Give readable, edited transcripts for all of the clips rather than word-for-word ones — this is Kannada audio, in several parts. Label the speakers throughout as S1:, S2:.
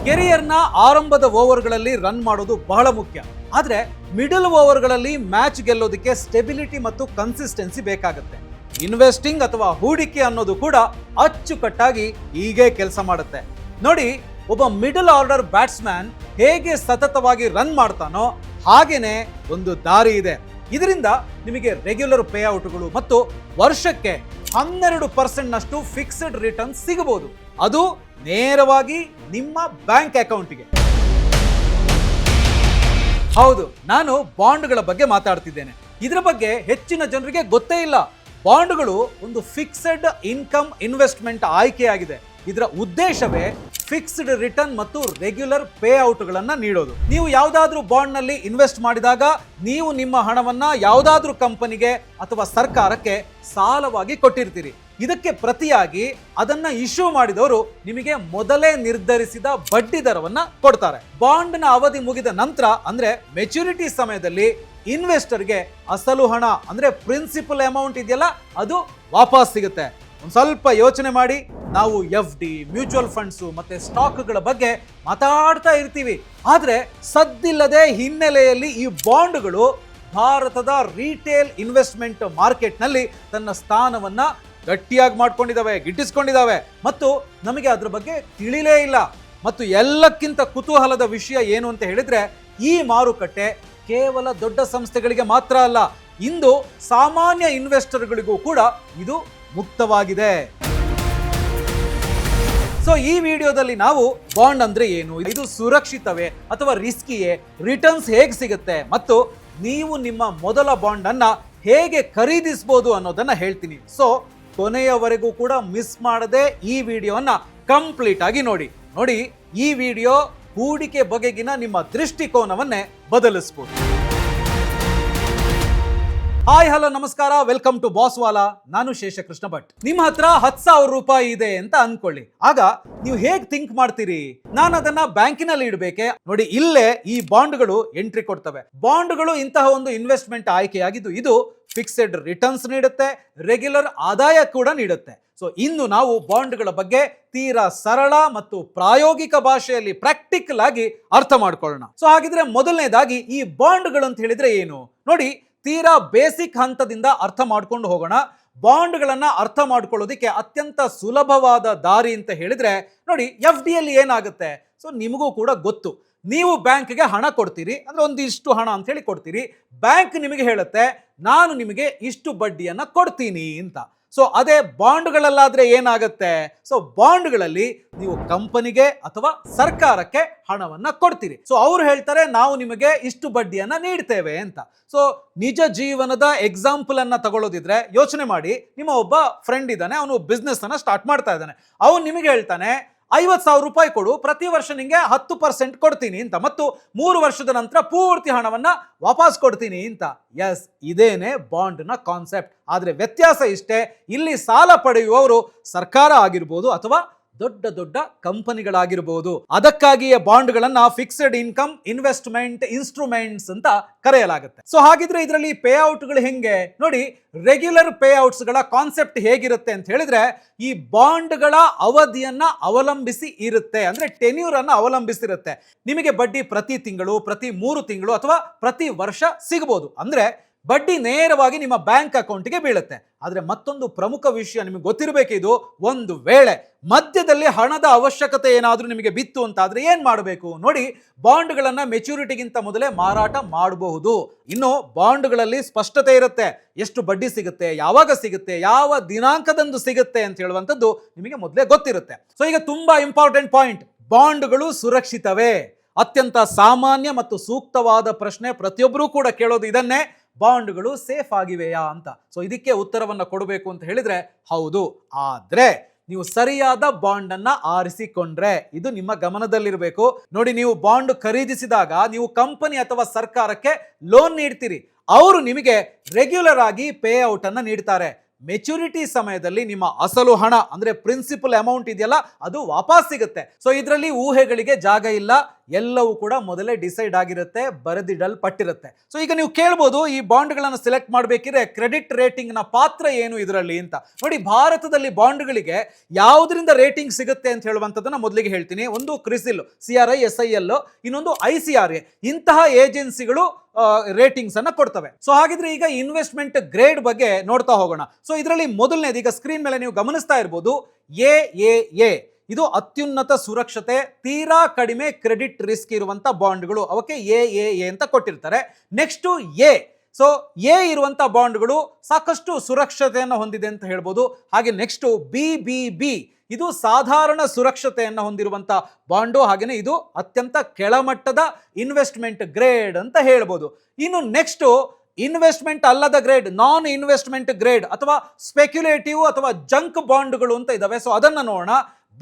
S1: ಕೆರಿಯರ್ನ ಆರಂಭದ ಓವರ್ಗಳಲ್ಲಿ ರನ್ ಮಾಡೋದು ಬಹಳ ಮುಖ್ಯ. ಆದ್ರೆ ಮಿಡಲ್ ಓವರ್ಗಳಲ್ಲಿ ಮ್ಯಾಚ್ ಗೆಲ್ಲೋದಕ್ಕೆ ಸ್ಟೆಬಿಲಿಟಿ ಮತ್ತು ಕನ್ಸಿಸ್ಟೆನ್ಸಿ ಬೇಕಾಗುತ್ತೆ. ಇನ್ವೆಸ್ಟಿಂಗ್ ಅಥವಾ ಹೂಡಿಕೆ ಅನ್ನೋದು ಕೂಡ ಅಚ್ಚುಕಟ್ಟಾಗಿ ಹೀಗೆ ಕೆಲಸ ಮಾಡುತ್ತೆ. ನೋಡಿ, ಒಬ್ಬ ಮಿಡಲ್ ಆರ್ಡರ್ ಬ್ಯಾಟ್ಸ್ಮನ್ ಹೇಗೆ ಸತತವಾಗಿ ರನ್ ಮಾಡ್ತಾನೋ ಹಾಗೇನೆ ಒಂದು ದಾರಿ ಇದೆ. ಇದರಿಂದ ನಿಮಗೆ ರೆಗ್ಯುಲರ್ ಪೇಔಟ್ಗಳು ಮತ್ತು ವರ್ಷಕ್ಕೆ 12% ಫಿಕ್ಸ್ಡ್ ರಿಟರ್ನ್ ಸಿಗಬಹುದು. ಅದು ನೇರವಾಗಿ ನಿಮ್ಮ ಬ್ಯಾಂಕ್ ಅಕೌಂಟ್ಗೆ. ಹೌದು, ನಾನು ಬಾಂಡ್ಗಳ ಬಗ್ಗೆ ಮಾತಾಡ್ತಿದ್ದೇನೆ. ಇದರ ಬಗ್ಗೆ ಹೆಚ್ಚಿನ ಜನರಿಗೆ ಗೊತ್ತೇ ಇಲ್ಲ. ಬಾಂಡ್ಗಳು ಒಂದು ಫಿಕ್ಸ್ಡ್ ಇನ್ಕಮ್ ಇನ್ವೆಸ್ಟ್ಮೆಂಟ್ ಆಯ್ಕೆಯಾಗಿದೆ. ಇದರ ಉದ್ದೇಶವೇ ಫಿಕ್ಸ್ಡ್ ರಿಟರ್ನ್ ಮತ್ತು ರೆಗ್ಯುಲರ್ ಪೇಔಟ್ಗಳನ್ನು ನೀಡೋದು. ನೀವು ಯಾವುದಾದ್ರೂ ಬಾಂಡ್ ನಲ್ಲಿ ಇನ್ವೆಸ್ಟ್ ಮಾಡಿದಾಗ ನೀವು ನಿಮ್ಮ ಹಣವನ್ನ ಯಾವುದಾದ್ರೂ ಕಂಪನಿಗೆ ಅಥವಾ ಸರ್ಕಾರಕ್ಕೆ ಸಾಲವಾಗಿ ಕೊಟ್ಟಿರ್ತೀರಿ. ಇದಕ್ಕೆ ಪ್ರತಿಯಾಗಿ ಅದನ್ನ ಇಶ್ಯೂ ಮಾಡಿದವರು ನಿಮಗೆ ಮೊದಲೇ ನಿರ್ಧರಿಸಿದ ಬಡ್ಡಿ ದರವನ್ನ ಕೊಡ್ತಾರೆ. ಬಾಂಡ್ನ ಅವಧಿ ಮುಗಿದ ನಂತರ ಅಂದ್ರೆ ಮೆಚುರಿಟಿ ಸಮಯದಲ್ಲಿ ಇನ್ವೆಸ್ಟರ್ಗೆ ಅಸಲು ಹಣ ಅಂದ್ರೆ ಪ್ರಿನ್ಸಿಪಲ್ ಅಮೌಂಟ್ ಇದೆಯಲ್ಲ ಅದು ವಾಪಸ್ ಸಿಗುತ್ತೆ. ಒಂದು ಸ್ವಲ್ಪ ಯೋಚನೆ ಮಾಡಿ. ನಾವು FD, ಮ್ಯೂಚುವಲ್ ಫಂಡ್ಸು ಮತ್ತೆ ಸ್ಟಾಕ್ಗಳ ಬಗ್ಗೆ ಮಾತಾಡ್ತಾ ಇರ್ತೀವಿ. ಆದ್ರೆ ಸದ್ದಿಲ್ಲದೆ ಹಿನ್ನೆಲೆಯಲ್ಲಿ ಈ ಬಾಂಡ್ಗಳು ಭಾರತದ ರಿಟೇಲ್ ಇನ್ವೆಸ್ಟ್ಮೆಂಟ್ ಮಾರ್ಕೆಟ್ನಲ್ಲಿ ತನ್ನ ಸ್ಥಾನವನ್ನ ಗಟ್ಟಿಯಾಗಿ ಮಾಡ್ಕೊಂಡಿದ್ದಾವೆ, ಗಿಟ್ಟಿಸ್ಕೊಂಡಿದ್ದಾವೆ ಮತ್ತು ನಮಗೆ ಅದ್ರ ಬಗ್ಗೆ ತಿಳಿಲೇ ಇಲ್ಲ. ಮತ್ತು ಎಲ್ಲಕ್ಕಿಂತ ಕುತೂಹಲದ ವಿಷಯ ಏನು ಅಂತ ಹೇಳಿದ್ರೆ, ಈ ಮಾರುಕಟ್ಟೆ ಕೇವಲ ದೊಡ್ಡ ಸಂಸ್ಥೆಗಳಿಗೆ ಮಾತ್ರ ಅಲ್ಲ, ಇಂದು ಸಾಮಾನ್ಯ ಇನ್ವೆಸ್ಟರ್ಗಳಿಗೂ ಕೂಡ ಇದು ಮುಕ್ತವಾಗಿದೆ. ಸೊ ಈ ವಿಡಿಯೋದಲ್ಲಿ ನಾವು ಬಾಂಡ್ ಅಂದ್ರೆ ಏನು, ಇದು ಸುರಕ್ಷಿತವೇ ಅಥವಾ ರಿಸ್ಕಿಯೇ, ರಿಟರ್ನ್ಸ್ ಹೇಗೆ ಸಿಗುತ್ತೆ ಮತ್ತು ನೀವು ನಿಮ್ಮ ಮೊದಲ ಬಾಂಡ್ ಅನ್ನ ಹೇಗೆ ಖರೀದಿಸಬಹುದು ಅನ್ನೋದನ್ನ ಹೇಳ್ತೀನಿ. ಸೊ ಕೊನೆಯವರೆಗೂ ಕೂಡ ಮಿಸ್ ಮಾಡದೆ ಈ ವಿಡಿಯೋನ ಕಂಪ್ಲೀಟ್ ಆಗಿ ನೋಡಿ. ಈ ವಿಡಿಯೋ ಹೂಡಿಕೆ ಬಗೆಗಿನ ನಿಮ್ಮ ದೃಷ್ಟಿಕೋನವನ್ನೇ ಬದಲಿಸಬಹುದು. ಹಾಯ್ ಹಲೋ ನಮಸ್ಕಾರ, ವೆಲ್ಕಮ್ ಟು ಬಾಸ್ ವಾಲಾ. ನಾನು ಶೇಷಕೃಷ್ಣ ಭಟ್. ನಿಮ್ಮ ಹತ್ರ 10,000 ರೂಪಾಯಿ ಇದೆ ಅಂತ ಅನ್ಕೊಳ್ಳಿ. ಆಗ ನೀವು ಹೇಗೆ ಥಿಂಕ್ ಮಾಡ್ತೀರಿ? ನಾನು ಅದನ್ನ ಬ್ಯಾಂಕಿನಲ್ಲಿ ಇಡಬೇಕೆ? ನೋಡಿ, ಇಲ್ಲೇ ಈ ಬಾಂಡ್ಗಳು ಎಂಟ್ರಿ ಕೊಡ್ತವೆ. ಬಾಂಡ್ಗಳು ಇಂತಹ ಒಂದು ಇನ್ವೆಸ್ಟ್ಮೆಂಟ್ ಆಯ್ಕೆಯಾಗಿದ್ದು ಇದು ಫಿಕ್ಸೆಡ್ ರಿಟರ್ನ್ಸ್ ನೀಡುತ್ತೆ, ರೆಗ್ಯುಲರ್ ಆದಾಯ ಕೂಡ ನೀಡುತ್ತೆ. ಸೊ ಇನ್ನು ನಾವು ಬಾಂಡ್ಗಳ ಬಗ್ಗೆ ತೀರಾ ಸರಳ ಮತ್ತು ಪ್ರಾಯೋಗಿಕ ಭಾಷೆಯಲ್ಲಿ ಪ್ರಾಕ್ಟಿಕಲ್ ಆಗಿ ಅರ್ಥ ಮಾಡ್ಕೊಳ್ಳೋಣ. ಸೊ ಹಾಗಿದ್ರೆ ಮೊದಲನೇದಾಗಿ ಈ ಬಾಂಡ್ಗಳು ಅಂತ ಹೇಳಿದ್ರೆ ಏನು ನೋಡಿ, ತೀರಾ ಬೇಸಿಕ್ ಹಂತದಿಂದ ಅರ್ಥ ಮಾಡ್ಕೊಂಡು ಹೋಗೋಣ. ಬಾಂಡ್ಗಳನ್ನ ಅರ್ಥ ಮಾಡ್ಕೊಳ್ಳೋದಿಕ್ಕೆ ಅತ್ಯಂತ ಸುಲಭವಾದ ದಾರಿ ಅಂತ ಹೇಳಿದ್ರೆ ನೋಡಿ, FD ಯಲ್ಲಿ ಏನಾಗುತ್ತೆ? ಸೊ ನಿಮಗೂ ಕೂಡ ಗೊತ್ತು, ನೀವು ಬ್ಯಾಂಕ್ಗೆ ಹಣ ಕೊಡ್ತೀರಿ, ಅಂದ್ರೆ ಒಂದಿಷ್ಟು ಹಣ ಅಂತ ಹೇಳಿ ಕೊಡ್ತೀರಿ. ಬ್ಯಾಂಕ್ ನಿಮಗೆ ಹೇಳುತ್ತೆ ನಾನು ನಿಮಗೆ ಇಷ್ಟು ಬಡ್ಡಿಯನ್ನ ಕೊಡ್ತೀನಿ ಅಂತ. ಸೊ ಅದೇ ಬಾಂಡ್ಗಳಲ್ಲಾದ್ರೆ ಏನಾಗುತ್ತೆ? ಸೊ ಬಾಂಡ್ಗಳಲ್ಲಿ ನೀವು ಕಂಪನಿಗೆ ಅಥವಾ ಸರ್ಕಾರಕ್ಕೆ ಹಣವನ್ನ ಕೊಡ್ತೀರಿ. ಸೊ ಅವ್ರು ಹೇಳ್ತಾರೆ ನಾವು ನಿಮಗೆ ಇಷ್ಟು ಬಡ್ಡಿಯನ್ನ ನೀಡ್ತೇವೆ ಅಂತ. ಸೊ ನಿಜ ಜೀವನದ ಎಕ್ಸಾಂಪಲ್ ಅನ್ನ ತಗೊಳ್ಳೋದಿದ್ರೆ ಯೋಚನೆ ಮಾಡಿ. ನಿಮ್ಮ ಒಬ್ಬ ಫ್ರೆಂಡ್ ಇದ್ದಾನೆ, ಅವನು ಬಿಸ್ನೆಸ್ ಅನ್ನ ಸ್ಟಾರ್ಟ್ ಮಾಡ್ತಾ ಇದ್ದಾನೆ. ಅವನು ನಿಮಗೆ ಹೇಳ್ತಾನೆ 50,000 ರೂಪಾಯಿ ಕೊಡು, ಪ್ರತಿ ವರ್ಷ ನಿಂಗೆ 10% ಕೊಡ್ತೀನಿ ಅಂತ, ಮತ್ತು 3 ವರ್ಷದ ನಂತರ ಪೂರ್ತಿ ಹಣವನ್ನ ವಾಪಸ್ ಕೊಡ್ತೀನಿ ಅಂತ. ಎಸ್, ಇದೇನೆ ಬಾಂಡ್ನ ಕಾನ್ಸೆಪ್ಟ್. ಆದ್ರೆ ವ್ಯತ್ಯಾಸ ಇಷ್ಟೇ, ಇಲ್ಲಿ ಸಾಲ ಪಡೆಯುವವರು ಸರ್ಕಾರ ಆಗಿರ್ಬೋದು ಅಥವಾ ದೊಡ್ಡ ದೊಡ್ಡ ಕಂಪನಿಗಳಾಗಿರಬಹುದು. ಅದಕ್ಕಾಗಿಯೇ ಬಾಂಡ್ಗಳನ್ನ ಫಿಕ್ಸ್ಡ್ ಇನ್ಕಮ್ ಇನ್ವೆಸ್ಟ್ಮೆಂಟ್ ಇನ್ಸ್ಟ್ರೂಮೆಂಟ್ಸ್ ಅಂತ ಕರೆಯಲಾಗುತ್ತೆ. ಸೊ ಹಾಗಿದ್ರೆ ಇದರಲ್ಲಿ ಪೇಔಟ್ಗಳು ಹೆಂಗೆ ನೋಡಿ, ರೆಗ್ಯುಲರ್ ಪೇಔಟ್ಸ್ ಗಳ ಕಾನ್ಸೆಪ್ಟ್ ಹೇಗಿರುತ್ತೆ ಅಂತ ಹೇಳಿದ್ರೆ, ಈ ಬಾಂಡ್ಗಳ ಅವಧಿಯನ್ನ ಅವಲಂಬಿಸಿ ಇರುತ್ತೆ, ಅಂದ್ರೆ ಟೆನ್ಯೂರ್ ಅನ್ನ ಅವಲಂಬಿಸಿರುತ್ತೆ. ನಿಮಗೆ ಬಡ್ಡಿ ಪ್ರತಿ ತಿಂಗಳು, ಪ್ರತಿ 3 ತಿಂಗಳು ಅಥವಾ ಪ್ರತಿ ವರ್ಷ ಸಿಗಬಹುದು. ಅಂದ್ರೆ ಬಡ್ಡಿ ನೇರವಾಗಿ ನಿಮ್ಮ ಬ್ಯಾಂಕ್ ಅಕೌಂಟ್ಗೆ ಬೀಳುತ್ತೆ. ಆದ್ರೆ ಮತ್ತೊಂದು ಪ್ರಮುಖ ವಿಷಯ ನಿಮಗೆ ಗೊತ್ತಿರಬೇಕಿದು, ಒಂದು ವೇಳೆ ಮಧ್ಯದಲ್ಲಿ ಹಣದ ಅವಶ್ಯಕತೆ ಏನಾದ್ರೂ ನಿಮಗೆ ಬಿತ್ತು ಅಂತಾದ್ರೆ ಏನ್ ಮಾಡಬೇಕು ನೋಡಿ, ಬಾಂಡ್ಗಳನ್ನ ಮೆಚುರಿಟಿಗಿಂತ ಮೊದಲೇ ಮಾರಾಟ ಮಾಡಬಹುದು. ಇನ್ನು ಬಾಂಡ್ಗಳಲ್ಲಿ ಸ್ಪಷ್ಟತೆ ಇರುತ್ತೆ, ಎಷ್ಟು ಬಡ್ಡಿ ಸಿಗುತ್ತೆ, ಯಾವಾಗ ಸಿಗುತ್ತೆ, ಯಾವ ದಿನಾಂಕದಂದು ಸಿಗುತ್ತೆ ಅಂತ ಹೇಳುವಂಥದ್ದು ನಿಮಗೆ ಮೊದಲೇ ಗೊತ್ತಿರುತ್ತೆ. ಸೊ ಈಗ ತುಂಬಾ ಇಂಪಾರ್ಟೆಂಟ್ ಪಾಯಿಂಟ್, ಬಾಂಡ್ಗಳು ಸುರಕ್ಷಿತವೇ? ಅತ್ಯಂತ ಸಾಮಾನ್ಯ ಮತ್ತು ಸೂಕ್ತವಾದ ಪ್ರಶ್ನೆ, ಪ್ರತಿಯೊಬ್ಬರೂ ಕೂಡ ಕೇಳೋದು ಇದನ್ನೇ, ಬಾಂಡ್ಗಳು ಸೇಫ್ ಆಗಿವೆಯಾ ಅಂತ. ಸೊ ಇದಕ್ಕೆ ಉತ್ತರವನ್ನ ಕೊಡಬೇಕು ಅಂತ ಹೇಳಿದ್ರೆ ಹೌದು. ಆದ್ರೆ ನೀವು ಸರಿಯಾದ ಬಾಂಡ್ ಅನ್ನ ಆರಿಸಿಕೊಂಡ್ರೆ, ಇದು ನಿಮ್ಮ ಗಮನದಲ್ಲಿರಬೇಕು. ನೋಡಿ, ನೀವು ಬಾಂಡ್ ಖರೀದಿಸಿದಾಗ ನೀವು ಕಂಪನಿ ಅಥವಾ ಸರ್ಕಾರಕ್ಕೆ ಲೋನ್ ನೀಡ್ತೀರಿ. ಅವರು ನಿಮಗೆ ರೆಗ್ಯುಲರ್ ಆಗಿ ಪೇ ಔಟ್ ಅನ್ನ ನೀಡ್ತಾರೆ. ಮೆಚುರಿಟಿ ಸಮಯದಲ್ಲಿ ನಿಮ್ಮ ಅಸಲು ಹಣ ಅಂದ್ರೆ ಪ್ರಿನ್ಸಿಪಲ್ ಅಮೌಂಟ್ ಇದೆಯಲ್ಲ ಅದು ವಾಪಸ್ ಸಿಗುತ್ತೆ. ಸೊ ಇದರಲ್ಲಿ ಊಹೆಗಳಿಗೆ ಜಾಗ ಇಲ್ಲ, ಎಲ್ಲವೂ ಕೂಡ ಮೊದಲೇ ಡಿಸೈಡ್ ಆಗಿರುತ್ತೆ, ಬರೆದಿಡಲ್ಪಟ್ಟಿರುತ್ತೆ. ಸೊ ಈಗ ನೀವು ಕೇಳ್ಬೋದು, ಈ ಬಾಂಡ್ಗಳನ್ನು ಸೆಲೆಕ್ಟ್ ಮಾಡಬೇಕಿದ್ರೆ ಕ್ರೆಡಿಟ್ ರೇಟಿಂಗ್ ನ ಪಾತ್ರ ಏನು ಇದರಲ್ಲಿ ಅಂತ. ನೋಡಿ, ಭಾರತದಲ್ಲಿ ಬಾಂಡ್ಗಳಿಗೆ ಯಾವುದರಿಂದ ರೇಟಿಂಗ್ ಸಿಗುತ್ತೆ ಅಂತ ಹೇಳುವಂಥದ್ದನ್ನ ಮೊದಲಿಗೆ ಹೇಳ್ತೀನಿ. ಒಂದು ಕ್ರಿಸಿಲ್, CRI SIL, ಇನ್ನೊಂದು ICRA. ಇಂತಹ ಏಜೆನ್ಸಿಗಳು ರೇಟಿಂಗ್ಸ್ ಅನ್ನ ಕೊಡ್ತವೆ. ಸೊ ಹಾಗಿದ್ರೆ ಈಗ ಇನ್ವೆಸ್ಟ್ಮೆಂಟ್ ಗ್ರೇಡ್ ಬಗ್ಗೆ ನೋಡ್ತಾ ಹೋಗೋಣ. ಸೊ ಇದರಲ್ಲಿ ಮೊದಲನೇದು ಈಗ ಸ್ಕ್ರೀನ್ ಮೇಲೆ ನೀವು ಗಮನಿಸ್ತಾ ಇರಬಹುದು, AAA. ಇದು ಅತ್ಯುನ್ನತ ಸುರಕ್ಷತೆ, ತೀರಾ ಕಡಿಮೆ ಕ್ರೆಡಿಟ್ ರಿಸ್ಕ್ ಇರುವಂತ ಬಾಂಡ್ಗಳು, ಅವಕ್ಕೆ AAA ಅಂತ ಕೊಟ್ಟಿರ್ತಾರೆ. Next A. ಸೊ ಎ ಇರುವಂತ ಬಾಂಡ್ಗಳು ಸಾಕಷ್ಟು ಸುರಕ್ಷತೆಯನ್ನು ಹೊಂದಿದೆ ಅಂತ ಹೇಳ್ಬೋದು. ಹಾಗೆ ನೆಕ್ಸ್ಟ್ BBB, ಇದು ಸಾಧಾರಣ ಸುರಕ್ಷತೆಯನ್ನು ಹೊಂದಿರುವಂತ ಬಾಂಡು, ಹಾಗೇನೆ ಇದು ಅತ್ಯಂತ ಕೆಳಮಟ್ಟದ ಇನ್ವೆಸ್ಟ್ಮೆಂಟ್ ಗ್ರೇಡ್ ಅಂತ ಹೇಳ್ಬೋದು. ಇನ್ನು ನೆಕ್ಸ್ಟ್ ಇನ್ವೆಸ್ಟ್ಮೆಂಟ್ ಅಲ್ಲದ ಗ್ರೇಡ್, ನಾನ್ ಇನ್ವೆಸ್ಟ್ಮೆಂಟ್ ಗ್ರೇಡ್ ಅಥವಾ ಸ್ಪೆಕ್ಯುಲೇಟಿವ್ ಅಥವಾ ಜಂಕ್ ಬಾಂಡ್ಗಳು ಅಂತ ಇದಾವೆ. ಸೊ ಅದನ್ನ ನೋಡೋಣ.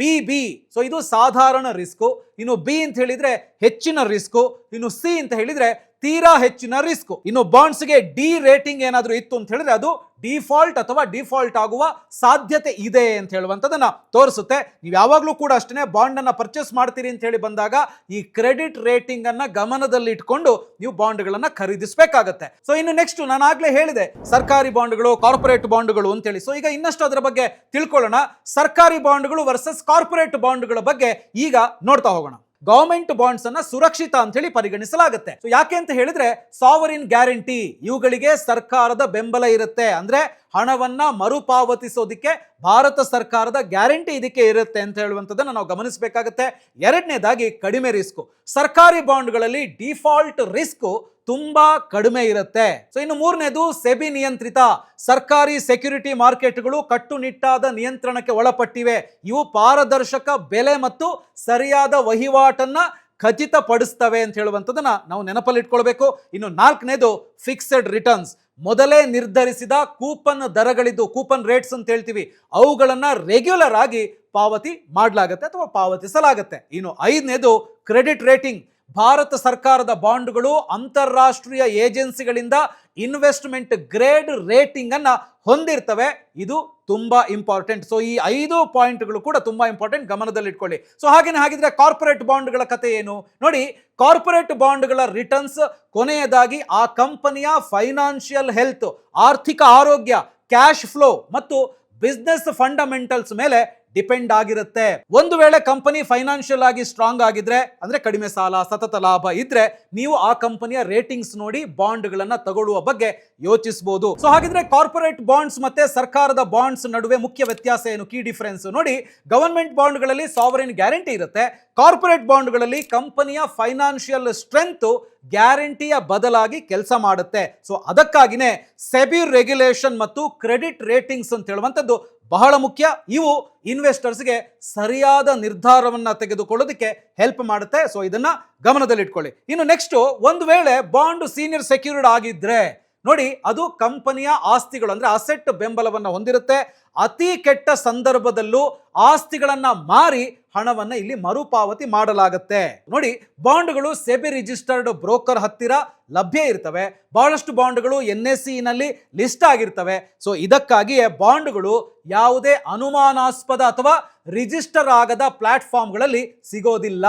S1: BB, ಸೊ ಇದು ಸಾಧಾರಣ ರಿಸ್ಕು. ಇನ್ನು B ಅಂತ ಹೇಳಿದ್ರೆ ಹೆಚ್ಚಿನ ರಿಸ್ಕು. ಇನ್ನು C ಅಂತ ಹೇಳಿದ್ರೆ ತೀರಾ ಹೆಚ್ಚಿನ ರಿಸ್ಕ್. ಇನ್ನು ಬಾಂಡ್ಸ್ಗೆ D ರೇಟಿಂಗ್ ಏನಾದರೂ ಇತ್ತು ಅಂತ ಹೇಳಿದ್ರೆ ಅದು ಡಿಫಾಲ್ಟ್ ಅಥವಾ ಡಿಫಾಲ್ಟ್ ಆಗುವ ಸಾಧ್ಯತೆ ಇದೆ ಅಂತ ಹೇಳುವಂಥದ್ದನ್ನ ತೋರಿಸುತ್ತೆ. ನೀವು ಯಾವಾಗಲೂ ಕೂಡ ಅಷ್ಟೇ ಬಾಂಡ್ ಅನ್ನ ಪರ್ಚೇಸ್ ಮಾಡ್ತೀರಿ ಅಂತ ಹೇಳಿ ಬಂದಾಗ ಈ ಕ್ರೆಡಿಟ್ ರೇಟಿಂಗ್ ಅನ್ನ ಗಮನದಲ್ಲಿ ಇಟ್ಕೊಂಡು ನೀವು ಬಾಂಡ್ಗಳನ್ನ ಖರೀದಿಸಬೇಕಾಗತ್ತೆ. ಸೊ ಇನ್ನು ನೆಕ್ಸ್ಟ್ ನಾನು ಆಗ್ಲೇ ಹೇಳಿದೆ ಸರ್ಕಾರಿ ಬಾಂಡ್ಗಳು, ಕಾರ್ಪೊರೇಟ್ ಬಾಂಡ್ಗಳು ಅಂತ ಹೇಳಿ. ಸೊ ಈಗ ಇನ್ನಷ್ಟು ಅದರ ಬಗ್ಗೆ ತಿಳ್ಕೊಳ್ಳೋಣ. ಸರ್ಕಾರಿ ಬಾಂಡ್ಗಳು ವರ್ಸಸ್ ಕಾರ್ಪೊರೇಟ್ ಬಾಂಡ್ಗಳ ಬಗ್ಗೆ ಈಗ ನೋಡ್ತಾ ಹೋಗೋಣ. ಗವರ್ಮೆಂಟ್ ಬಾಂಡ್ಸ್ ಅನ್ನ ಸುರಕ್ಷಿತ ಅಂತ ಹೇಳಿ ಪರಿಗಣಿಸಲಾಗುತ್ತೆ. ಸೊ ಯಾಕೆ ಅಂತ ಹೇಳಿದ್ರೆ ಸಾವರಿನ್ ಗ್ಯಾರಂಟಿ, ಇವುಗಳಿಗೆ ಸರ್ಕಾರದ ಬೆಂಬಲ ಇರುತ್ತೆ. ಅಂದ್ರೆ ಹಣವನ್ನ ಮರುಪಾವತಿಸೋದಿಕ್ಕೆ ಭಾರತ ಸರ್ಕಾರದ ಗ್ಯಾರಂಟಿ ಇದಕ್ಕೆ ಇರುತ್ತೆ ಅಂತ ಹೇಳುವಂಥದ್ದನ್ನು ನಾವು ಗಮನಿಸಬೇಕಾಗುತ್ತೆ. ಎರಡನೇದಾಗಿ ಕಡಿಮೆ ರಿಸ್ಕ್. ಸರ್ಕಾರಿ ಬಾಂಡ್ಗಳಲ್ಲಿ ಡಿಫಾಲ್ಟ್ ರಿಸ್ಕ್ ತುಂಬಾ ಕಡಿಮೆ ಇರುತ್ತೆ. ಸೊ ಇನ್ನು ಮೂರನೇದು ಸೆಬಿ ನಿಯಂತ್ರಿತ. ಸರ್ಕಾರಿ ಸೆಕ್ಯೂರಿಟಿ ಮಾರ್ಕೆಟ್ಗಳು ಕಟ್ಟುನಿಟ್ಟಾದ ನಿಯಂತ್ರಣಕ್ಕೆ ಒಳಪಟ್ಟಿವೆ. ಇವು ಪಾರದರ್ಶಕ ಬೆಲೆ ಮತ್ತು ಸರಿಯಾದ ವಹಿವಾಟನ್ನ ಖಚಿತಪಡಿಸ್ತವೆ ಅಂತ ಹೇಳುವಂಥದ್ದನ್ನ ನಾವು ನೆನಪಲ್ಲಿಟ್ಕೊಳ್ಬೇಕು. ಇನ್ನು ನಾಲ್ಕನೇದು ಫಿಕ್ಸೆಡ್ ರಿಟರ್ನ್ಸ್. ಮೊದಲೇ ನಿರ್ಧರಿಸಿದ ಕೂಪನ್ ದರಗಳಿದ್ದು, ಕೂಪನ್ ರೇಟ್ಸ್ ಅಂತ ಹೇಳ್ತೀವಿ, ಅವುಗಳನ್ನ ರೆಗ್ಯುಲರ್ ಆಗಿ ಪಾವತಿ ಮಾಡಲಾಗುತ್ತೆ ಅಥವಾ ಪಾವತಿಸಲಾಗುತ್ತೆ. ಇನ್ನು ಐದನೇದು ಕ್ರೆಡಿಟ್ ರೇಟಿಂಗ್. ಭಾರತ ಸರ್ಕಾರದ ಬಾಂಡ್ಗಳು ಅಂತಾರಾಷ್ಟ್ರೀಯ ಏಜೆನ್ಸಿಗಳಿಂದ ಇನ್ವೆಸ್ಟ್ಮೆಂಟ್ ಗ್ರೇಡ್ ರೇಟಿಂಗ್ ಅನ್ನ ಹೊಂದಿರ್ತವೆ. ಇದು ತುಂಬಾ ಇಂಪಾರ್ಟೆಂಟ್. ಸೊ ಈ 5 ಪಾಯಿಂಟ್ಗಳು ಕೂಡ ತುಂಬಾ ಇಂಪಾರ್ಟೆಂಟ್, ಗಮನದಲ್ಲಿಟ್ಕೊಳ್ಳಿ. ಸೊ ಹಾಗಿದ್ರೆ ಕಾರ್ಪೊರೇಟ್ ಬಾಂಡ್ಗಳ ಕತೆ ಏನು ನೋಡಿ. ಕಾರ್ಪೊರೇಟ್ ಬಾಂಡ್ಗಳ ರಿಟರ್ನ್ಸ್ ಕೊನೆಯದಾಗಿ ಆ ಕಂಪನಿಯ ಫೈನಾನ್ಷಿಯಲ್ ಹೆಲ್ತ್, ಆರ್ಥಿಕ ಆರೋಗ್ಯ, ಕ್ಯಾಶ್ ಫ್ಲೋ ಮತ್ತು ಬಿಸ್ನೆಸ್ ಫಂಡಮೆಂಟಲ್ಸ್ ಮೇಲೆ ಡಿಪೆಂಡ್ ಆಗಿರುತ್ತೆ. ಒಂದು ವೇಳೆ ಕಂಪನಿ ಫೈನಾನ್ಷಿಯಲ್ ಆಗಿ ಸ್ಟ್ರಾಂಗ್ ಆಗಿದ್ರೆ, ಅಂದ್ರೆ ಕಡಿಮೆ ಸಾಲ, ಸತತ ಲಾಭ ಇದ್ರೆ, ನೀವು ಆ ಕಂಪನಿಯ ರೇಟಿಂಗ್ಸ್ ನೋಡಿ ಬಾಂಡ್ಗಳನ್ನ ತಗೊಳ್ಳುವ ಬಗ್ಗೆ ಯೋಚಿಸಬಹುದು. ಸೊ ಹಾಗಿದ್ರೆ ಕಾರ್ಪೊರೇಟ್ ಬಾಂಡ್ಸ್ ಮತ್ತೆ ಸರ್ಕಾರದ ಬಾಂಡ್ಸ್ ನಡುವೆ ಮುಖ್ಯ ವ್ಯತ್ಯಾಸ ಏನು, ಕೀ ಡಿಫರೆನ್ಸ್ ನೋಡಿ. ಗವರ್ಮೆಂಟ್ ಬಾಂಡ್ಗಳಲ್ಲಿ ಸಾವರಿನ್ ಗ್ಯಾರಂಟಿ ಇರುತ್ತೆ. ಕಾರ್ಪೊರೇಟ್ ಬಾಂಡ್ಗಳಲ್ಲಿ ಕಂಪನಿಯ ಫೈನಾನ್ಷಿಯಲ್ ಸ್ಟ್ರೆಂತ್ ಗ್ಯಾರಂಟಿಯ ಬದಲಾಗಿ ಕೆಲಸ ಮಾಡುತ್ತೆ. ಸೊ ಅದಕ್ಕಾಗಿನೇ ಸೆಬಿ ರೆಗ್ಯುಲೇಷನ್ ಮತ್ತು ಕ್ರೆಡಿಟ್ ರೇಟಿಂಗ್ಸ್ ಅಂತ ಹೇಳುವಂಥದ್ದು ಬಹಳ ಮುಖ್ಯ. ಇವು ಇನ್ವೆಸ್ಟರ್ಸ್ಗೆ ಸರಿಯಾದ ನಿರ್ಧಾರವನ್ನ ತೆಗೆದುಕೊಳ್ಳೋದಕ್ಕೆ ಹೆಲ್ಪ್ ಮಾಡುತ್ತೆ. ಸೊ ಇದನ್ನ ಗಮನದಲ್ಲಿಟ್ಕೊಳ್ಳಿ. ಇನ್ನು ನೆಕ್ಸ್ಟ್, ಒಂದು ವೇಳೆ ಬಾಂಡ್ ಸೀನಿಯರ್ ಸೆಕ್ಯೂರ್ಡ್ ಆಗಿದ್ರೆ ನೋಡಿ, ಅದು ಕಂಪನಿಯ ಆಸ್ತಿಗಳು ಅಂದ್ರೆ ಅಸೆಟ್ ಬೆಂಬಲವನ್ನ ಹೊಂದಿರುತ್ತೆ. ಅತಿ ಕೆಟ್ಟ ಸಂದರ್ಭದಲ್ಲೂ ಆಸ್ತಿಗಳನ್ನ ಮಾರಿ ಹಣವನ್ನ ಇಲ್ಲಿ ಮರುಪಾವತಿ ಮಾಡಲಾಗುತ್ತೆ. ನೋಡಿ, ಬಾಂಡ್ಗಳು ಸೆಬಿ ರಿಜಿಸ್ಟರ್ಡ್ ಬ್ರೋಕರ್ ಹತ್ತಿರ ಲಭ್ಯ ಇರ್ತವೆ. ಬಹಳಷ್ಟು ಬಾಂಡ್ಗಳು NSE ನಲ್ಲಿ ಲಿಸ್ಟ್ ಆಗಿರ್ತವೆ. ಸೊ ಇದಕ್ಕಾಗಿಯೇ ಬಾಂಡ್ಗಳು ಯಾವುದೇ ಅನುಮಾನಾಸ್ಪದ ಅಥವಾ ರಿಜಿಸ್ಟರ್ ಆಗದ ಪ್ಲಾಟ್ಫಾರ್ಮ್ಗಳಲ್ಲಿ ಸಿಗೋದಿಲ್ಲ.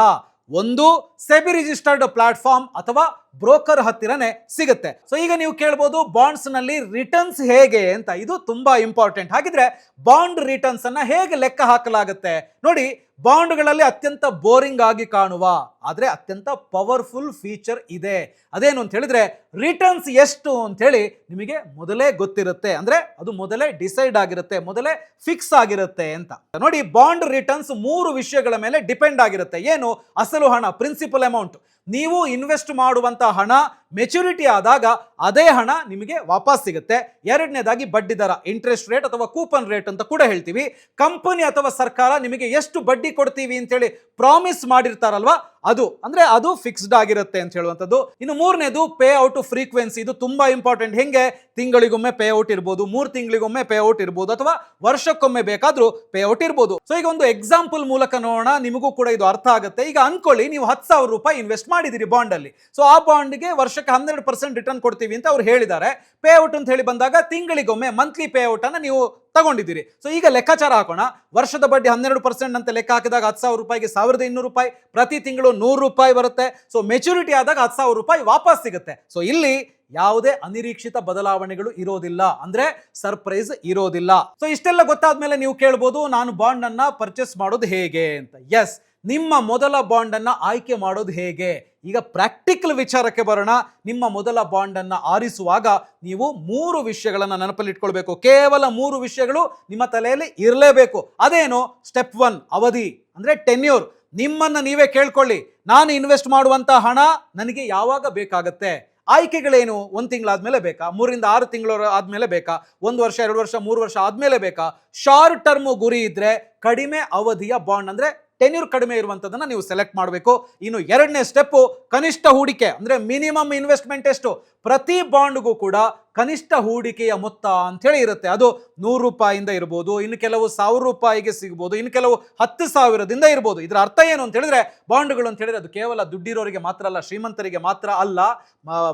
S1: ಒಂದು ಸೆಬಿ ರಿಜಿಸ್ಟರ್ಡ್ ಪ್ಲಾಟ್ಫಾರ್ಮ್ ಅಥವಾ ಬ್ರೋಕರ್ ಹತ್ತಿರನೇ ಸಿಗುತ್ತೆ. ಸೊ ಈಗ ನೀವು ಕೇಳ್ಬೋದು, ಬಾಂಡ್ಸ್ ನಲ್ಲಿ ರಿಟರ್ನ್ಸ್ ಹೇಗೆ ಅಂತ. ಇದು ತುಂಬಾ ಇಂಪಾರ್ಟೆಂಟ್. ಹಾಗಿದ್ರೆ ಬಾಂಡ್ ರಿಟರ್ನ್ಸ್ ಅನ್ನ ಹೇಗೆ ಲೆಕ್ಕ ಹಾಕಲಾಗುತ್ತೆ ನೋಡಿ. ಬಾಂಡ್ಗಳಲ್ಲಿ ಅತ್ಯಂತ ಬೋರಿಂಗ್ ಆಗಿ ಕಾಣುವ ಆದ್ರೆ ಅತ್ಯಂತ ಪವರ್ಫುಲ್ ಫೀಚರ್ ಇದೆ. ಅದೇನು ಅಂತ ಹೇಳಿದ್ರೆ, ರಿಟರ್ನ್ಸ್ ಎಷ್ಟು ಅಂತ ಹೇಳಿ ನಿಮಗೆ ಮೊದಲೇ ಗೊತ್ತಿರುತ್ತೆ. ಅಂದ್ರೆ ಅದು ಮೊದಲೇ ಡಿಸೈಡ್ ಆಗಿರುತ್ತೆ, ಮೊದಲೇ ಫಿಕ್ಸ್ ಆಗಿರುತ್ತೆ ಅಂತ ನೋಡಿ. ಬಾಂಡ್ ರಿಟರ್ನ್ಸ್ 3 ವಿಷಯಗಳ ಮೇಲೆ ಡಿಪೆಂಡ್ ಆಗಿರುತ್ತೆ. ಏನು, ಅಸಲು ಹಣ, ಪ್ರಿನ್ಸಿಪಲ್ ಅಮೌಂಟ್. ನೀವು ಇನ್ವೆಸ್ಟ್ ಮಾಡುವಂತ ಹಣ ಮೆಚುರಿಟಿ ಆದಾಗ ಅದೇ ಹಣ ನಿಮಗೆ ವಾಪಸ್ ಸಿಗುತ್ತೆ. ಎರಡನೇದಾಗಿ ಬಡ್ಡಿ ದರ, ಇಂಟ್ರೆಸ್ಟ್ ರೇಟ್ ಅಥವಾ ಕೂಪನ್ ರೇಟ್ ಅಂತ ಕೂಡ ಹೇಳ್ತೀವಿ. ಕಂಪನಿ ಅಥವಾ ಸರ್ಕಾರ ನಿಮಗೆ ಎಷ್ಟು ಬಡ್ಡಿ ಕೊಡ್ತೀವಿ ಅಂತ ಹೇಳಿ ಪ್ರಾಮಿಸ್ ಮಾಡಿರ್ತಾರಲ್ವಾ, ಅದು ಫಿಕ್ಸ್ಡ್ ಆಗಿರುತ್ತೆ ಅಂತ ಹೇಳುವಂಥದ್ದು. ಇನ್ನು ಮೂರನೇದು ಪೇ ಔಟ್ ಫ್ರೀಕ್ವೆನ್ಸಿ. ಇದು ತುಂಬಾ ಇಂಪಾರ್ಟೆಂಟ್. ಹೆಂಗೆ, ತಿಂಗಳಿಗೊಮ್ಮೆ ಪೇ ಔಟ್ ಇರ್ಬೋದು, 3 ತಿಂಗಳಿಗೊಮ್ಮೆ ಪೇ ಔಟ್ ಇರ್ಬೋದು, ಅಥವಾ ವರ್ಷಕ್ಕೊಮ್ಮೆ ಬೇಕಾದ್ರೂ ಪೇ ಔಟ್ ಇರ್ಬೋದು. ಸೊ ಈಗ ಒಂದು ಎಕ್ಸಾಂಪಲ್ ಮೂಲಕ ನೋಡೋಣ, ನಿಮಗೂ ಕೂಡ ಇದು ಅರ್ಥ ಆಗುತ್ತೆ. ಈಗ ಅನ್ಕೊಳ್ಳಿ, ನೀವು 10,000 ರೂಪಾಯಿ ಇನ್ವೆಸ್ಟ್ ಮಾಡಿದಿರಿ ಬಾಂಡ್ ಅಲ್ಲಿ. ಸೊ ಆ ಬಾಂಡ್ಗೆ ವರ್ಷಕ್ಕೆ ವರ್ಷಕ್ಕೆ 12% ರಿಟರ್ನ್ ಕೊಡ್ತೀವಿ ಅಂತ ಅವ್ರು ಹೇಳಿದ್ದಾರೆ. ಪೇಔಟ್ ಅಂತ ಹೇಳಿ ಬಂದಾಗ ತಿಂಗಳಿಗೊಮ್ಮೆ ಮಂತ್ಲಿ ಪೇಔಟ್ ಅನ್ನ ನೀವು ತಗೊಂಡಿದ್ದೀರಿ. ಸೊ ಈಗ ಲೆಕ್ಕಾಚಾರ ಹಾಕೋಣ. ವರ್ಷದ ಬಡ್ಡಿ 12% ಅಂತ ಲೆಕ್ಕ ಹಾಕಿದಾಗ 10,000 ರೂಪಾಯಿಗೆ 1,200 ರೂಪಾಯಿ, ಪ್ರತಿ ತಿಂಗಳು 100 ರೂಪಾಯಿ ಬರುತ್ತೆ. ಸೊ ಮೆಚುರಿಟಿ ಆದಾಗ 10,000 ರೂಪಾಯಿ ವಾಪಸ್ ಸಿಗುತ್ತೆ. ಸೊ ಇಲ್ಲಿ ಯಾವುದೇ ಅನಿರೀಕ್ಷಿತ ಬದಲಾವಣೆಗಳು ಇರೋದಿಲ್ಲ, ಅಂದ್ರೆ ಸರ್ಪ್ರೈಸ್ ಇರೋದಿಲ್ಲ. ಸೊ ಇಷ್ಟೆಲ್ಲ ಗೊತ್ತಾದ್ಮೇಲೆ ನೀವು ಕೇಳ್ಬೋದು, ನಾನು ಬಾಂಡ್ ಅನ್ನ ಪರ್ಚೇಸ್ ಮಾಡೋದು ಹೇಗೆ ಅಂತ. ಎಸ್, ನಿಮ್ಮ ಮೊದಲ ಬಾಂಡ್ ಅನ್ನ ಆಯ್ಕೆ ಮಾಡೋದು ಹೇಗೆ? ಈಗ ಪ್ರಾಕ್ಟಿಕಲ್ ವಿಚಾರಕ್ಕೆ ಬರೋಣ. ನಿಮ್ಮ ಮೊದಲ ಬಾಂಡ್ ಅನ್ನ ಆರಿಸುವಾಗ ನೀವು 3 ವಿಷಯಗಳನ್ನ ನೆನಪಲ್ಲಿಟ್ಕೊಳ್ಬೇಕು. ಕೇವಲ 3 ವಿಷಯಗಳು ನಿಮ್ಮ ತಲೆಯಲ್ಲಿ ಇರಲೇಬೇಕು. ಅದೇನು? ಸ್ಟೆಪ್ 1 ಅವಧಿ, ಅಂದ್ರೆ ಟೆನ್ಯೂರ್. ನಿಮ್ಮನ್ನ ನೀವೇ ಕೇಳ್ಕೊಳ್ಳಿ, ನಾನು ಇನ್ವೆಸ್ಟ್ ಮಾಡುವಂತ ಹಣ ನನಗೆ ಯಾವಾಗ ಬೇಕಾಗತ್ತೆ? ಆಯ್ಕೆಗಳೇನು? 1 ತಿಂಗಳಾದ್ಮೇಲೆ ಬೇಕಾ? 3 ರಿಂದ 6 ತಿಂಗಳು ಆದ್ಮೇಲೆ ಬೇಕಾ? 1 ವರ್ಷ, 2 ವರ್ಷ, 3 ವರ್ಷ ಆದ್ಮೇಲೆ ಬೇಕಾ? ಶಾರ್ಟ್ ಟರ್ಮ್ ಗುರಿ ಇದ್ರೆ ಕಡಿಮೆ ಅವಧಿಯ ಬಾಂಡ್, ಅಂದ್ರೆ ಟೆನ್ಯೂರ್ ಕಡಿಮೆ ಇರುವಂತದನ್ನ ನೀವು ಸೆಲೆಕ್ಟ್ ಮಾಡಬೇಕು. ಇನ್ನು 2ನೇ ಸ್ಟೆಪ್ ಕನಿಷ್ಠ ಹೂಡಿಕೆ, ಅಂದ್ರೆ ಮಿನಿಮಮ್ ಇನ್ವೆಸ್ಟ್ಮೆಂಟ್ ಎಷ್ಟು? ಪ್ರತಿ ಬಾಂಡ್ಗೂ ಕೂಡ ಕನಿಷ್ಠ ಹೂಡಿಕೆಯ ಮೊತ್ತ ಅಂತ ಹೇಳಿ ಇರುತ್ತೆ. ಅದು 100 ರೂಪಾಯಿಂದ ಇರ್ಬೋದು, ಇನ್ನು ಕೆಲವು 1,000 ರೂಪಾಯಿಗೆ ಸಿಗ್ಬೋದು, ಇನ್ನು ಕೆಲವು 10,000ದಿಂದ ಇರ್ಬೋದು. ಇದರ ಅರ್ಥ ಏನು ಅಂತ ಹೇಳಿದ್ರೆ, ಬಾಂಡ್ಗಳು ಅಂತ ಹೇಳಿದ್ರೆ ಅದು ಕೇವಲ ದುಡ್ಡಿರೋರಿಗೆ ಮಾತ್ರ ಅಲ್ಲ, ಶ್ರೀಮಂತರಿಗೆ ಮಾತ್ರ ಅಲ್ಲ,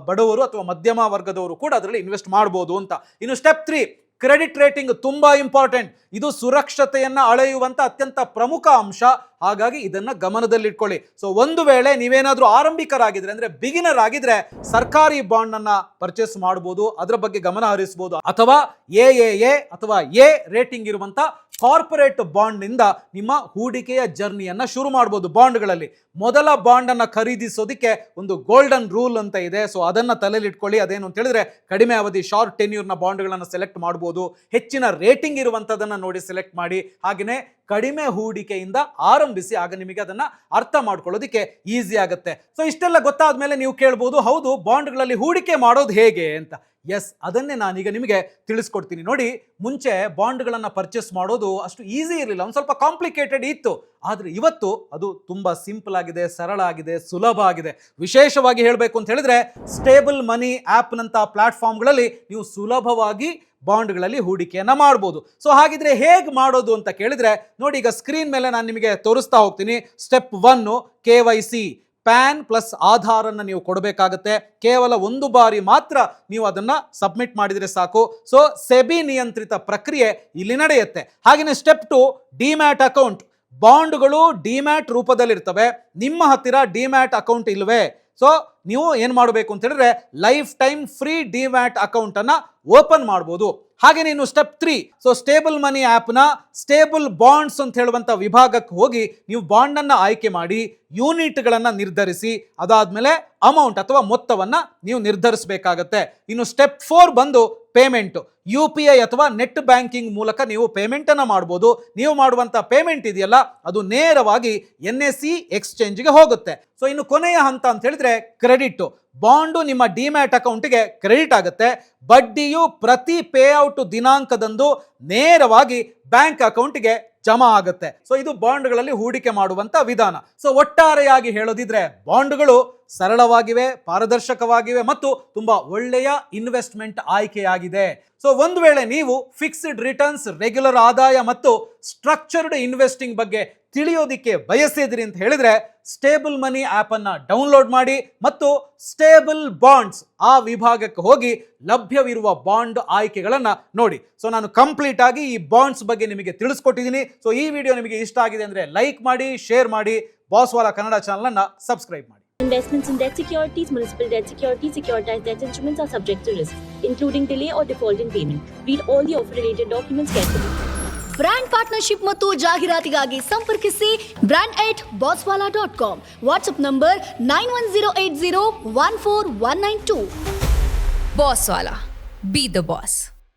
S1: ಬಡವರು ಅಥವಾ ಮಧ್ಯಮ ವರ್ಗದವರು ಕೂಡ ಅದರಲ್ಲಿ ಇನ್ವೆಸ್ಟ್ ಮಾಡಬಹುದು ಅಂತ. ಇನ್ನು ಸ್ಟೆಪ್ 3 ಕ್ರೆಡಿಟ್ ರೇಟಿಂಗ್ ತುಂಬಾ ಇಂಪಾರ್ಟೆಂಟ್. ಇದು ಸುರಕ್ಷತೆಯನ್ನ ಅಳೆಯುವಂತ ಅತ್ಯಂತ ಪ್ರಮುಖ ಅಂಶ. ಹಾಗಾಗಿ ಇದನ್ನ ಗಮನದಲ್ಲಿಟ್ಕೊಳ್ಳಿ. ಸೊ ಒಂದು ವೇಳೆ ನೀವೇನಾದ್ರೂ ಆರಂಭಿಕರಾಗಿದ್ರೆ, ಅಂದ್ರೆ ಬಿಗಿನರ್ ಆಗಿದ್ರೆ, ಸರ್ಕಾರಿ ಬಾಂಡ್ ಅನ್ನ ಪರ್ಚೇಸ್ ಮಾಡಬಹುದು, ಅದರ ಬಗ್ಗೆ ಗಮನ ಹರಿಸಬಹುದು. ಅಥವಾ ಎಎಎ ಅಥವಾ ಎ ರೇಟಿಂಗ್ ಇರುವಂತ ಕಾರ್ಪೊರೇಟ್ ಬಾಂಡ್ ನಿಂದ ನಿಮ್ಮ ಹೂಡಿಕೆಯ ಜರ್ನಿಯನ್ನ ಶುರು ಮಾಡಬಹುದು. ಬಾಂಡ್ಗಳಲ್ಲಿ ಮೊದಲ ಬಾಂಡ್ ಅನ್ನ ಖರೀದಿಸೋದಕ್ಕೆ ಒಂದು ಗೋಲ್ಡನ್ ರೂಲ್ ಅಂತ ಇದೆ. ಸೊ ಅದನ್ನ ತಲೆಯಲ್ಲಿ ಇಟ್ಕೊಳ್ಳಿ. ಅದೇನು ಅಂತ ಹೇಳಿದ್ರೆ, ಕಡಿಮೆ ಅವಧಿ ಶಾರ್ಟ್ ಟೆನ್ಯೂರ್ನ ಬಾಂಡ್ಗಳನ್ನ ಸೆಲೆಕ್ಟ್ ಮಾಡಬಹುದು. ಹೆಚ್ಚಿನ ರೇಟಿಂಗ್ ಇರುವಂತದನ್ನ ನೋಡಿ ಸೆಲೆಕ್ಟ್ ಮಾಡಿ. ಹಾಗೆಯೇ ಕಡಿಮೆ ಹೂಡಿಕೆಯಿಂದ ಆರಂಭಿಸಿ. ಆಗ ನಿಮಗೆ ಅದನ್ನ ಅರ್ಥ ಮಾಡ್ಕೊಳ್ಳೋದಕ್ಕೆ ಈಸಿ ಆಗುತ್ತೆ. ಸೊ ಇಷ್ಟೆಲ್ಲ ಗೊತ್ತಾದ್ಮೇಲೆ ನೀವು ಕೇಳ್ಬೋದು, ಹೌದು ಬಾಂಡ್ಗಳಲ್ಲಿ ಹೂಡಿಕೆ ಮಾಡೋದು ಹೇಗೆ ಅಂತ. ಎಸ್, ಅದನ್ನೇ ನಾನೀಗ ನಿಮಗೆ ತಿಳಿಸ್ಕೊಡ್ತೀನಿ. ನೋಡಿ, ಮುಂಚೆ ಬಾಂಡ್ಗಳನ್ನ ಪರ್ಚೇಸ್ ಮಾಡೋದು ಅಷ್ಟು ಈಸಿ ಇರಲಿಲ್ಲ, ಒಂದು ಸ್ವಲ್ಪ ಕಾಂಪ್ಲಿಕೇಟೆಡ್ ಇತ್ತು. ಆದ್ರೆ ಇವತ್ತು ಅದು ತುಂಬಾ ಸಿಂಪಲ್ ಆಗಿದೆ, ಸರಳ ಆಗಿದೆ, ಸುಲಭ ಆಗಿದೆ. ವಿಶೇಷವಾಗಿ ಹೇಳಬೇಕು ಅಂತ ಹೇಳಿದ್ರೆ, ಸ್ಟೇಬಲ್ ಮನಿ ಆಪ್ ನಂತ ಪ್ಲಾಟ್ಫಾರ್ಮ್ಗಳಲ್ಲಿ ನೀವು ಸುಲಭವಾಗಿ ಬಾಂಡ್ಗಳಲ್ಲಿ ಹೂಡಿಕೆಯನ್ನ ಮಾಡಬಹುದು. ಸೊ ಹಾಗಿದ್ರೆ ಹೇಗೆ ಮಾಡೋದು ಅಂತ ಕೇಳಿದ್ರೆ, ನೋಡಿ ಈಗ ಸ್ಕ್ರೀನ್ ಮೇಲೆ ನಾನು ನಿಮಗೆ ತೋರಿಸ್ತಾ ಹೋಗ್ತೀನಿ. Step 1 KYC, PAN plus Aadhaar ಅನ್ನ ನೀವು ಕೊಡಬೇಕಾಗುತ್ತೆ. ಕೇವಲ 1 ಬಾರಿ ಮಾತ್ರ ನೀವು ಅದನ್ನ ಸಬ್ಮಿಟ್ ಮಾಡಿದ್ರೆ ಸಾಕು. ಸೊ ಸೆಬಿ ನಿಯಂತ್ರಿತ ಪ್ರಕ್ರಿಯೆ ಇಲ್ಲಿ ನಡೆಯುತ್ತೆ. ಹಾಗೆಯೇ ಸ್ಟೆಪ್ 2 ಡಿಮ್ಯಾಟ್ ಅಕೌಂಟ್. ಬಾಂಡ್ಗಳು ಡಿಮ್ಯಾಟ್ ರೂಪದಲ್ಲಿರ್ತವೆ. ನಿಮ್ಮ ಹತ್ತಿರ ಡಿಮ್ಯಾಟ್ ಅಕೌಂಟ್ ಇಲ್ವೇ? ಸೊ ನೀವು ಏನ್ ಮಾಡಬೇಕು ಅಂತ ಹೇಳಿದ್ರೆ, life time free demat account ಅನ್ನ ಓಪನ್ ಮಾಡಬಹುದು. ಹಾಗೆ ನೀನು step 3, so stable money app ನ ಸ್ಟೇಬಲ್ ಬಾಂಡ್ಸ್ ಅಂತ ಹೇಳುವಂತ ವಿಭಾಗಕ್ಕೆ ಹೋಗಿ ನೀವು ಬಾಂಡ್ ಅನ್ನ ಆಯ್ಕೆ ಮಾಡಿ ಯೂನಿಟ್ ಗಳನ್ನ ನಿರ್ಧರಿಸಿ, ಅದಾದ್ಮೇಲೆ ಅಮೌಂಟ್ ಅಥವಾ ಮೊತ್ತವನ್ನ ನೀವು ನಿರ್ಧರಿಸಬೇಕಾಗತ್ತೆ. ಇನ್ನು ಸ್ಟೆಪ್ 4 ಬಂದು ಪೇಮೆಂಟ್. UPI ಅಥವಾ ನೆಟ್ ಬ್ಯಾಂಕಿಂಗ್ ಮೂಲಕ ನೀವು ಪೇಮೆಂಟ್ ಅನ್ನ ಮಾಡಬಹುದು. ನೀವು ಮಾಡುವಂತ ಪೇಮೆಂಟ್ ಇದೆಯಲ್ಲ, ಅದು ನೇರವಾಗಿ NSE ಎಕ್ಸ್ಚೇಂಜ್ಗೆ ಹೋಗುತ್ತೆ. ಸೊ ಇನ್ನು ಕೊನೆಯ ಹಂತ ಅಂತ ಹೇಳಿದ್ರೆ ಕ್ರೆಡಿಟ್. ಬಾಂಡು ನಿಮ್ಮ ಡಿಮ್ಯಾಟ್ ಅಕೌಂಟ್ಗೆ ಕ್ರೆಡಿಟ್ ಆಗುತ್ತೆ. ಬಡ್ಡಿಯು ಪ್ರತಿ ಪೇಔಟ್ ದಿನಾಂಕದಂದು ನೇರವಾಗಿ ಬ್ಯಾಂಕ್ ಅಕೌಂಟ್ಗೆ ಜಮಾ ಆಗುತ್ತೆ. ಸೊ ಇದು ಬಾಂಡ್ಗಳಲ್ಲಿ ಹೂಡಿಕೆ ಮಾಡುವಂತ ವಿಧಾನ. ಸೊ ಒಟ್ಟಾರೆಯಾಗಿ ಹೇಳೋದಿದ್ರೆ, ಬಾಂಡ್ಗಳು ಸರಳವಾಗಿವೆ, ಪಾರದರ್ಶಕವಾಗಿವೆ ಮತ್ತು ತುಂಬಾ ಒಳ್ಳೆಯ ಇನ್ವೆಸ್ಟ್ಮೆಂಟ್ ಆಯ್ಕೆಯಾಗಿದೆ. ಸೊ ಒಂದು ವೇಳೆ ನೀವು ಫಿಕ್ಸ್ಡ್ ರಿಟರ್ನ್ಸ್, ರೆಗ್ಯುಲರ್ ಆದಾಯ ಮತ್ತು ಸ್ಟ್ರಕ್ಚರ್ಡ್ ಇನ್ವೆಸ್ಟಿಂಗ್ ಬಗ್ಗೆ ತಿಳಿಯೋದಿಕ್ಕೆ ಬಯಸಿದ್ರಿ ಅಂತ ಹೇಳಿದ್ರೆ, ಸ್ಟೇಬಲ್ ಮನಿ ಆಪ್ ಅನ್ನ ಡೌನ್ಲೋಡ್ ಮಾಡಿ ಮತ್ತು ಸ್ಟೇಬಲ್ ಬಾಂಡ್ಸ್ ಆ ವಿಭಾಗಕ್ಕೆ ಹೋಗಿ ಲಭ್ಯವಿರುವ ಬಾಂಡ್ ಆಯ್ಕೆಗಳನ್ನ ನೋಡಿ. ಸೊ ನಾನು ಕಂಪ್ಲೀಟ್ ಆಗಿ ಈ ಬಾಂಡ್ಸ್ ಬಗ್ಗೆ ನಿಮಗೆ ತಿಳಿಸ್ಕೊಟ್ಟಿದ್ದೀನಿ. ಸೊ ಈ ವಿಡಿಯೋ ನಿಮಗೆ ಇಷ್ಟ ಆಗಿದೆ ಅಂದ್ರೆ ಲೈಕ್ ಮಾಡಿ, ಶೇರ್ ಮಾಡಿ, ಬಾಸ್ವಾಲಾ ಕನ್ನಡ ಚಾನಲ್ ಅನ್ನ ಸಬ್ಸ್ಕ್ರೈಬ್ ಮಾಡಿ.
S2: Investments in debt securities, municipal debt securities, securitized debt instruments are subject to risk, including delay or default in payment. Read all the offer related documents carefully.
S3: Brand partnership ಮತ್ತು ಜಾಹೀರಾತಿಗಾಗಿ ಸಂಪರ್ಕಿಸಿ brand@bosswala.com. WhatsApp number 9108014192.
S4: Bosswala. Be the boss.